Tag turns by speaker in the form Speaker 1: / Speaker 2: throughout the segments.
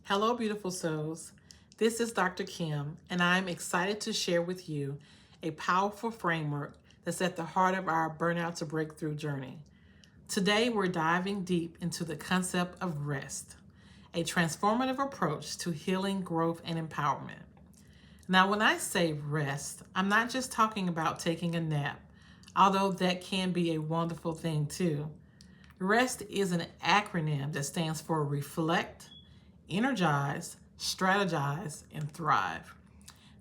Speaker 1: Hello, beautiful souls. This is Dr. Kim, and I'm excited to share with you a powerful framework that's at the heart of our Burnout to Breakthrough journey. Today, we're diving deep into the concept of rest, a transformative approach to healing, growth, and empowerment. Now, when I say rest, I'm not just talking about taking a nap, although that can be a wonderful thing too. REST is an acronym that stands for Reflect, Energize, Strategize, and Thrive.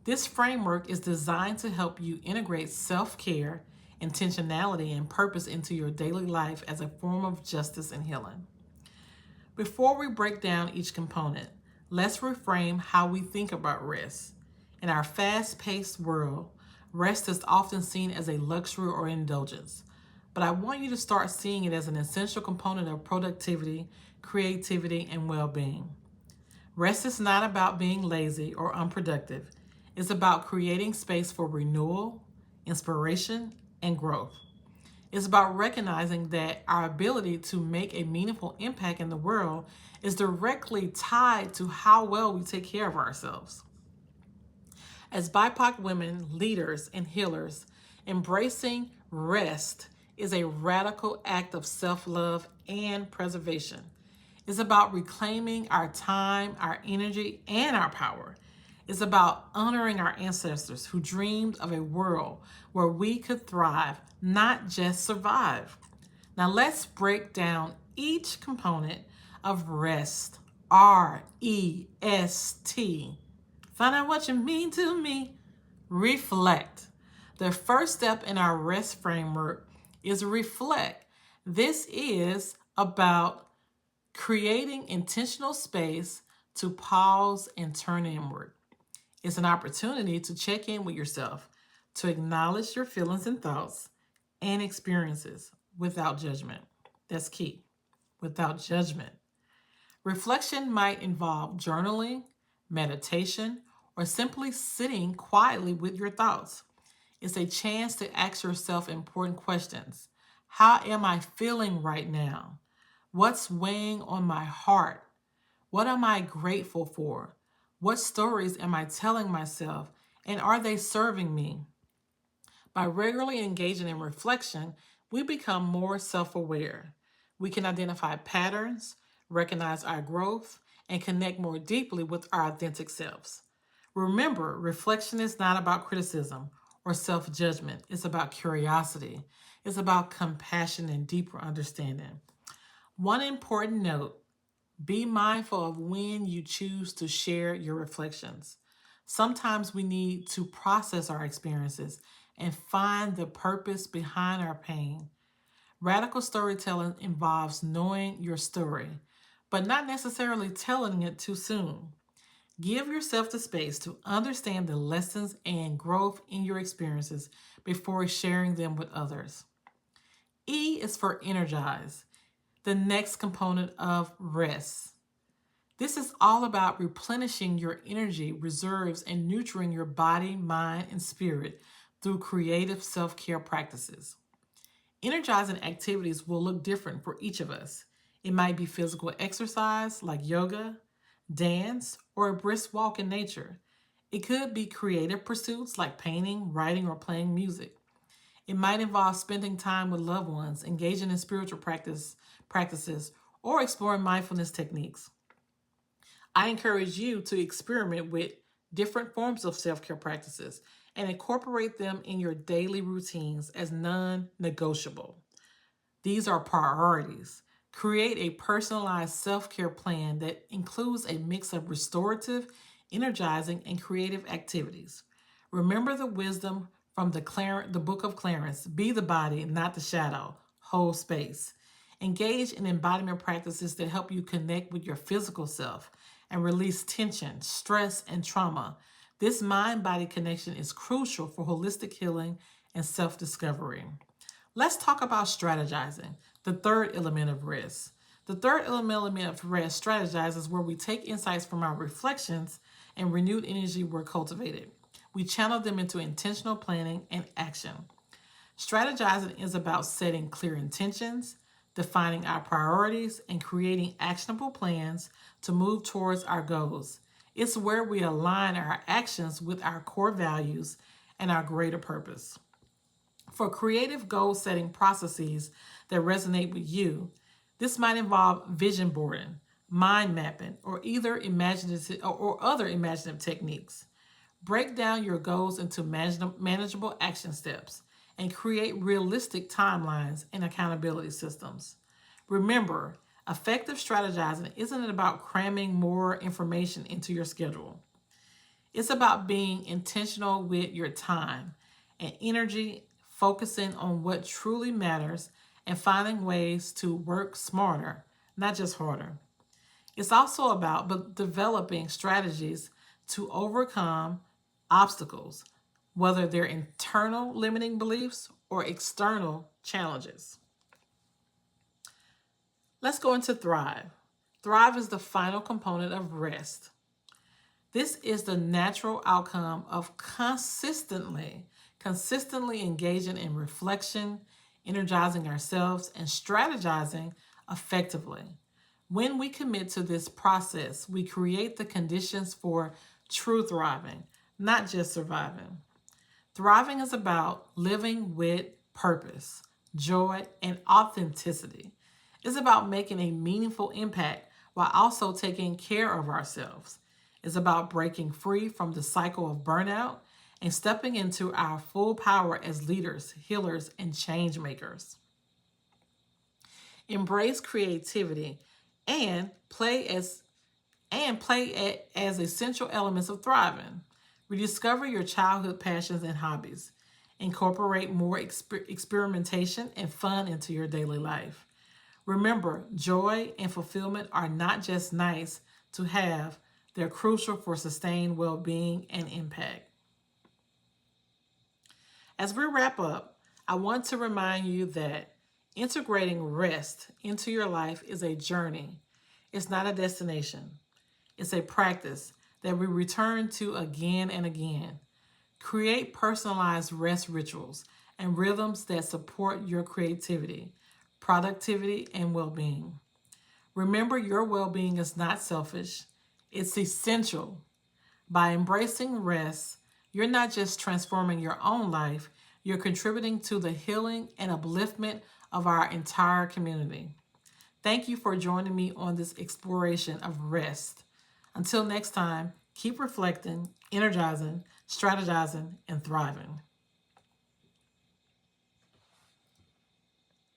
Speaker 1: This framework is designed to help you integrate self care, intentionality, and purpose into your daily life as a form of justice and healing. Before we break down each component, let's reframe how we think about rest. In our fast paced world, rest is often seen as a luxury or indulgence, but I want you to start seeing it as an essential component of productivity, creativity, and well being. Rest is not about being lazy or unproductive. It's about creating space for renewal, inspiration, and growth. It's about recognizing that our ability to make a meaningful impact in the world is directly tied to how well we take care of ourselves. As BIPOC women, leaders, and healers, embracing rest is a radical act of self love and preservation. It's about reclaiming our time, our energy, and our power. It's about honoring our ancestors who dreamed of a world where we could thrive, not just survive. Now let's break down each component of rest. R.E.S.T. Find out what you mean to me. Reflect. The first step in our rest framework is reflect. This is about creating intentional space to pause and turn inward. It's an opportunity to check in with yourself, to acknowledge your feelings and thoughts and experiences without judgment. That's key. Without judgment. Reflection might involve journaling, meditation, or simply sitting quietly with your thoughts. It's a chance to ask yourself important questions. How am I feeling right now? What's weighing on my heart? What am I grateful for? What stories am I telling myself? And are they serving me? By regularly engaging in reflection, we become more self aware. We can identify patterns, recognize our growth, and connect more deeply with our authentic selves. Remember, reflection is not about criticism or self judgment, it's about curiosity, it's about compassion and deeper understanding. One important note: be mindful of when you choose to share your reflections. Sometimes we need to process our experiences and find the purpose behind our pain. Radical storytelling involves knowing your story, but not necessarily telling it too soon. Give yourself the space to understand the lessons and growth in your experiences before sharing them with others. E is for energize, the next component of rest. This is all about replenishing your energy, reserves, and nurturing your body, mind, and spirit through creative self care practices. Energizing activities will look different for each of us. It might be physical exercise like yoga, dance, or a brisk walk in nature. It could be creative pursuits like painting, writing, or playing music. It might involve spending time with loved ones, engaging in spiritual practices, or exploring mindfulness techniques. I encourage you to experiment with different forms of self care practices and incorporate them in your daily routines as non negotiable. These are priorities. Create a personalized self care plan that includes a mix of restorative, energizing, and creative activities. Remember the wisdom from the book of Clarence: be the body, not the shadow, hold space. Engage in embodiment practices that help you connect with your physical self and release tension, stress, and trauma. This mind body connection is crucial for holistic healing and self discovery. Let's talk about strategizing, the third element of rest. The third element of rest, strategize, is where we take insights from our reflections and renewed energy were cultivated. We channel them into intentional planning and action. Strategizing is about setting clear intentions, defining our priorities, and creating actionable plans to move towards our goals. It's where we align our actions with our core values and our greater purpose. For creative goal setting processes that resonate with you, this might involve vision boarding, mind mapping, or either imaginative or other imaginative techniques. Break down your goals into manageable action steps and create realistic timelines and accountability systems. Remember, effective strategizing isn't about cramming more information into your schedule. It's about being intentional with your time and energy, focusing on what truly matters and finding ways to work smarter, not just harder. It's also about developing strategies to overcome obstacles, whether they're internal limiting beliefs or external challenges. Let's go into Thrive. Thrive is the final component of rest. This is the natural outcome of consistently engaging in reflection, energizing ourselves, and strategizing effectively. When we commit to this process, we create the conditions for true thriving, not just surviving. Thriving is about living with purpose, joy, and authenticity. It's about making a meaningful impact while also taking care of ourselves. It's about breaking free from the cycle of burnout and stepping into our full power as leaders, healers, and change makers. Embrace creativity and play as essential elements of thriving. Rediscover your childhood passions and hobbies. Incorporate more experimentation and fun into your daily life. Remember, joy and fulfillment are not just nice to have, they're crucial for sustained well being and impact. As we wrap up, I want to remind you that integrating rest into your life is a journey, it's not a destination. It's a practice that we return to again and again. Create personalized rest rituals and rhythms that support your creativity, productivity, and well being. Remember, your well being is not selfish, it's essential. By embracing rest, you're not just transforming your own life, you're contributing to the healing and upliftment of our entire community. Thank you for joining me on this exploration of rest. Until next time, keep reflecting, energizing, strategizing, and thriving.